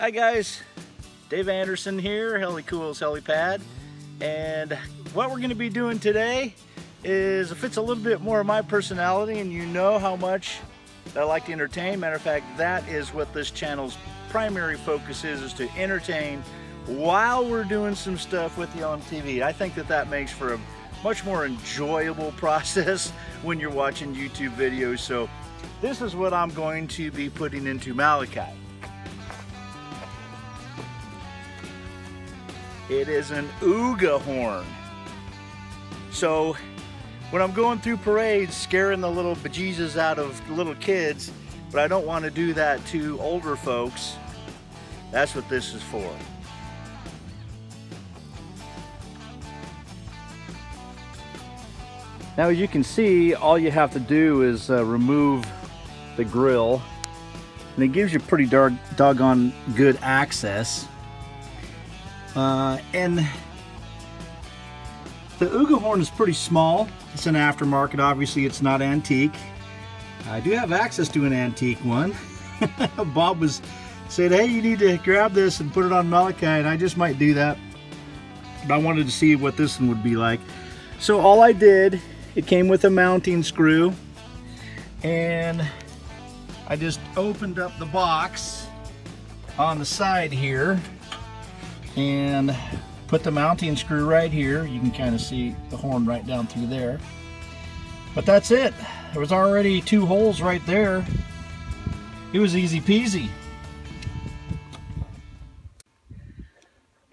Hi guys, Dave Anderson here, Helicool's Helipad, and what we're going to be doing today is, it fits a little bit more of my personality, and you know how much I like to entertain. Matter of fact, that is what this channel's primary focus is to entertain while we're doing some stuff with you on TV. I think that makes for a much more enjoyable process when you're watching YouTube videos. So this is what I'm going to be putting into Malachai. It is an ooga horn. So when I'm going through parades scaring the little bejesus out of little kids, but I don't want to do that to older folks, that's what this is for. Now, as you can see, all you have to do is remove the grill, and it gives you pretty doggone good access. And the ooga horn is pretty small. It's an aftermarket, obviously it's not antique. I do have access to an antique one. Bob said, hey, you need to grab this and put it on Malachai, and I just might do that. But I wanted to see what this one would be like. So all I did, it came with a mounting screw, and I just opened up the box on the side here and put the mounting screw right here. You can kind of see the horn right down through there. But that's it. There was already 2 holes right there. It was easy peasy.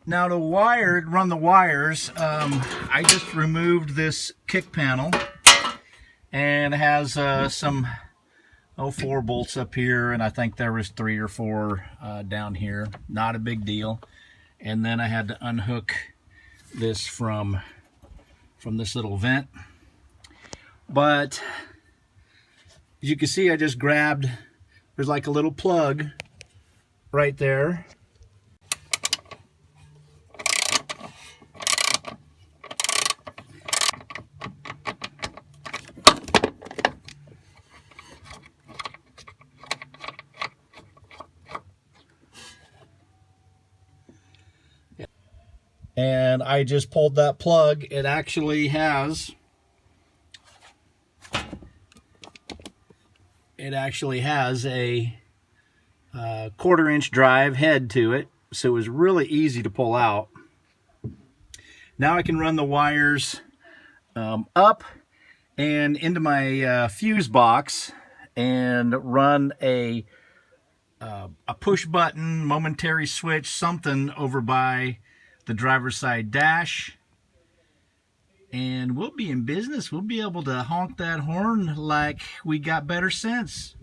Now to run the wires, I just removed this kick panel, and it has some 4 bolts up here, and I think there was 3 or 4 down here. Not a big deal. And then I had to unhook this from this little vent. But as you can see, I just grabbed, there's like a little plug right there. And I just pulled that plug. It actually has a 1/4-inch drive head to it, so it was really easy to pull out. Now I can run the wires up and into my fuse box and run a push button momentary switch, something over by the driver's side dash, and we'll be in business. We'll be able to honk that horn like we got better sense.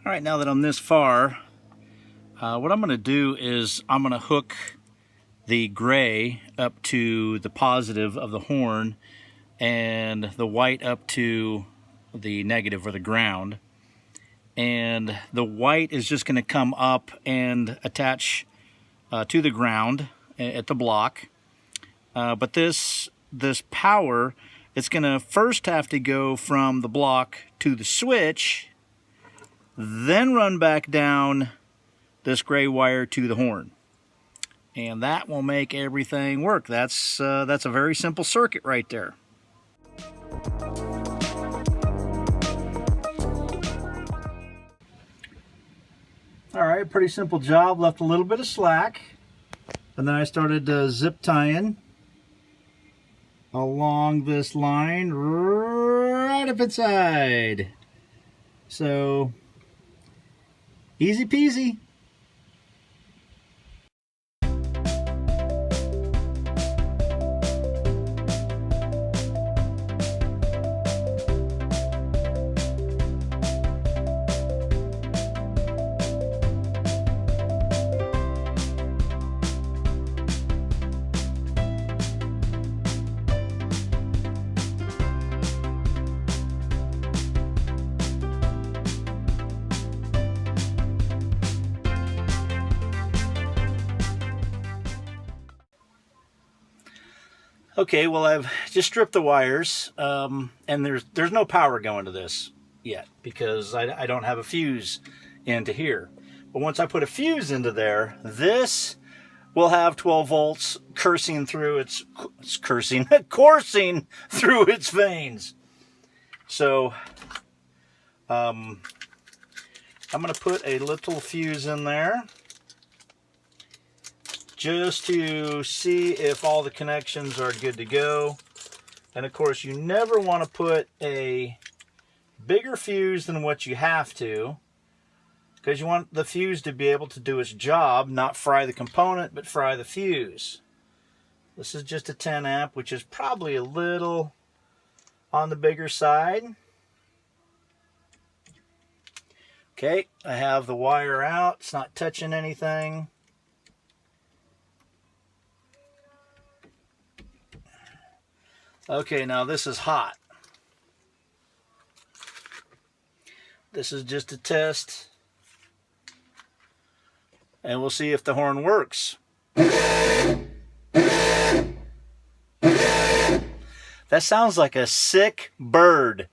All right, now that I'm this far, what I'm going to do is I'm going to hook the gray up to the positive of the horn and the white up to the negative or the ground. And the white is just going to come up and attach to the ground at the block. But this power, it's going to first have to go from the block to the switch, then run back down this gray wire to the horn, and that will make everything work. That's a very simple circuit right there. All right, pretty simple job. Left a little bit of slack, and then I started zip tying along this line right right up inside. So, easy peasy. Okay, well, I've just stripped the wires, and there's no power going to this yet because I don't have a fuse into here. But once I put a fuse into there, this will have 12 volts coursing through coursing through its veins. So I'm going to put a little fuse in there just to see if all the connections are good to go. And of course, you never want to put a bigger fuse than what you have to, because you want the fuse to be able to do its job, not fry the component, but fry the fuse. This is just a 10 amp, which is probably a little on the bigger side. Okay, I have the wire out. It's not touching anything. Okay, now this is hot. This is just a test. And we'll see if the horn works. That sounds like a sick bird.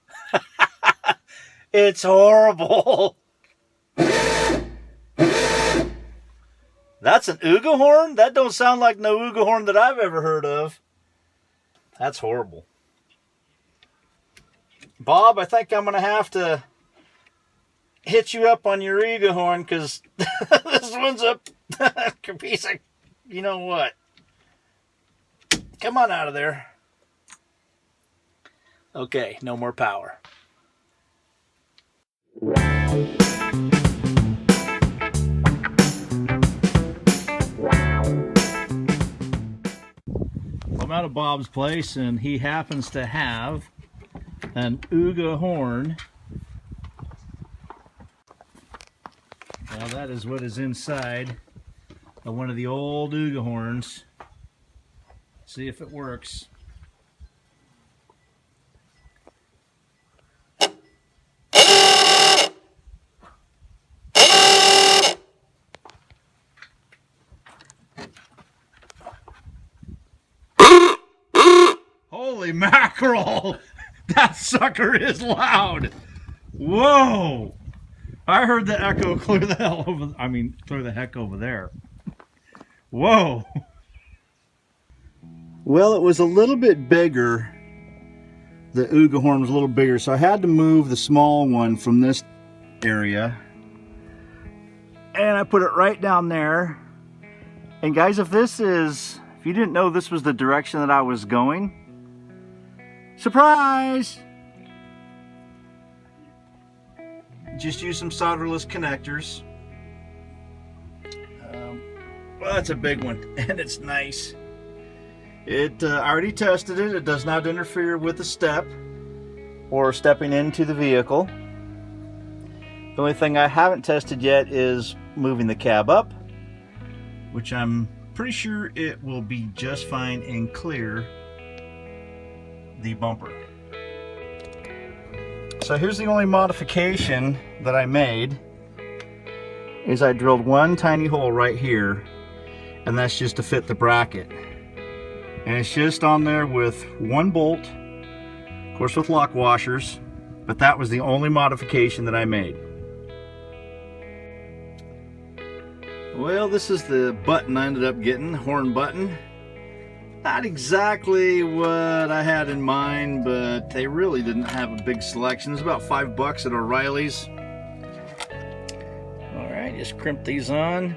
It's horrible. That's an ooga horn? That don't sound like no ooga horn that I've ever heard of. That's horrible. Bob, I think I'm going to have to hit you up on your ooga horn, because this one's a piece of, you know what. Come on out of there. Okay, no more power. I'm out of Bob's place, and he happens to have an ooga horn. Now that is what is inside of one of the old ooga horns. See if it works. Holy mackerel! That sucker is loud! Whoa! I heard the echo clear the hell over, clear the heck over there. Whoa! Well, it was a little bit bigger. The ooga horn was a little bigger, so I had to move the small one from this area. And I put it right down there. And guys, if you didn't know this was the direction that I was going, surprise! Just use some solderless connectors. Well, that's a big one, and it's nice. I already tested it. It does not interfere with the step or stepping into the vehicle. The only thing I haven't tested yet is moving the cab up, which I'm pretty sure it will be just fine and clear the bumper. So here's the only modification that I made, is I drilled one tiny hole right here, and that's just to fit the bracket. And it's just on there with one bolt, of course with lock washers, but that was the only modification that I made. Well, this is the button I ended up getting, horn button. Not exactly what I had in mind, but they really didn't have a big selection. It's about $5 at O'Reilly's. All right, just crimp these on.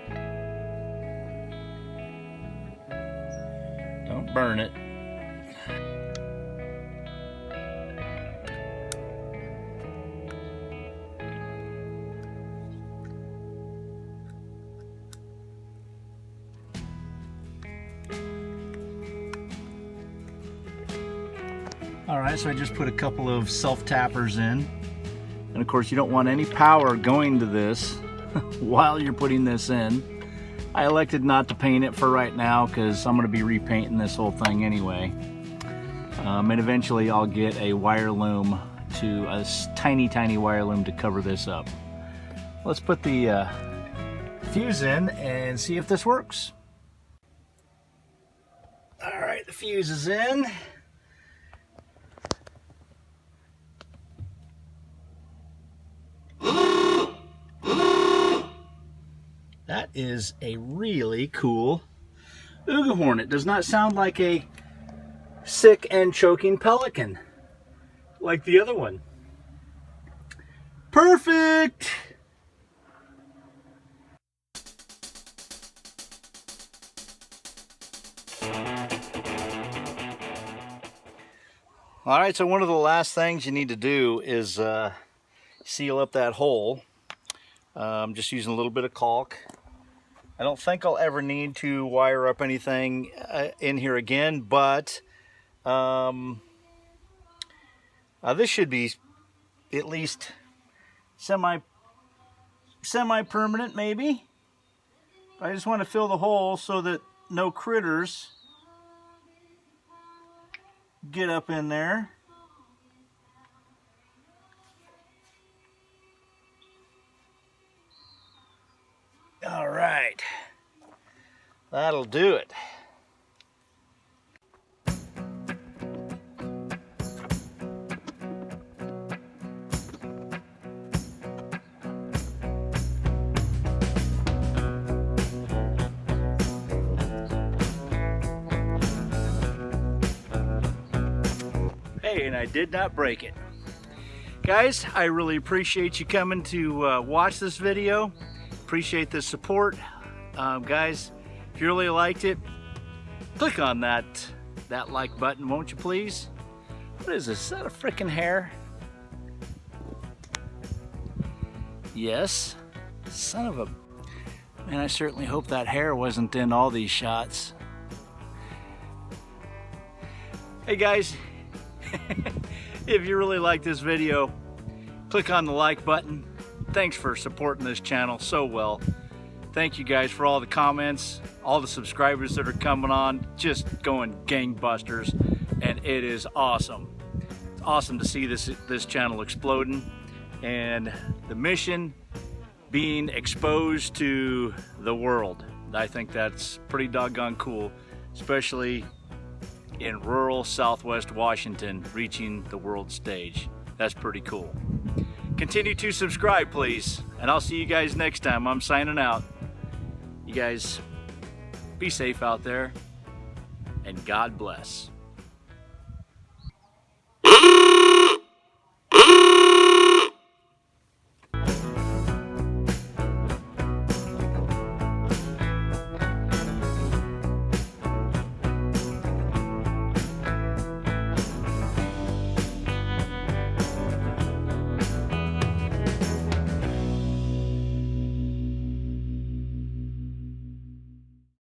Don't burn it. Alright, so I just put a couple of self-tappers in. And of course you don't want any power going to this while you're putting this in. I elected not to paint it for right now because I'm going to be repainting this whole thing anyway. And eventually I'll get a wire loom, to a tiny wire loom to cover this up. Let's put the fuse in and see if this works. Alright, the fuse is in. That is a really cool ooga horn. It does not sound like a sick and choking pelican like the other one. Perfect! Alright, so one of the last things you need to do is seal up that hole. I'm just using a little bit of caulk. I don't think I'll ever need to wire up anything in here again, but this should be at least semi-permanent maybe. I just want to fill the hole so that no critters get up in there. All right, that'll do it. Hey, and I did not break it. Guys, I really appreciate you coming to watch this video. Appreciate the support. Guys, if you really liked it, click on that like button, won't you please? What is this? Is that a freaking hair? Yes. Son of a... Man, I certainly hope that hair wasn't in all these shots. Hey guys, if you really like this video, click on the like button. Thanks for supporting this channel so well. Thank you guys for all the comments, all the subscribers that are coming on, just going gangbusters, and it is awesome. It's awesome to see this channel exploding and the mission being exposed to the world. I think that's pretty doggone cool, especially in rural Southwest Washington, reaching the world stage. That's pretty cool. Continue to subscribe, please, and I'll see you guys next time. I'm signing out. You guys be safe out there, and God bless.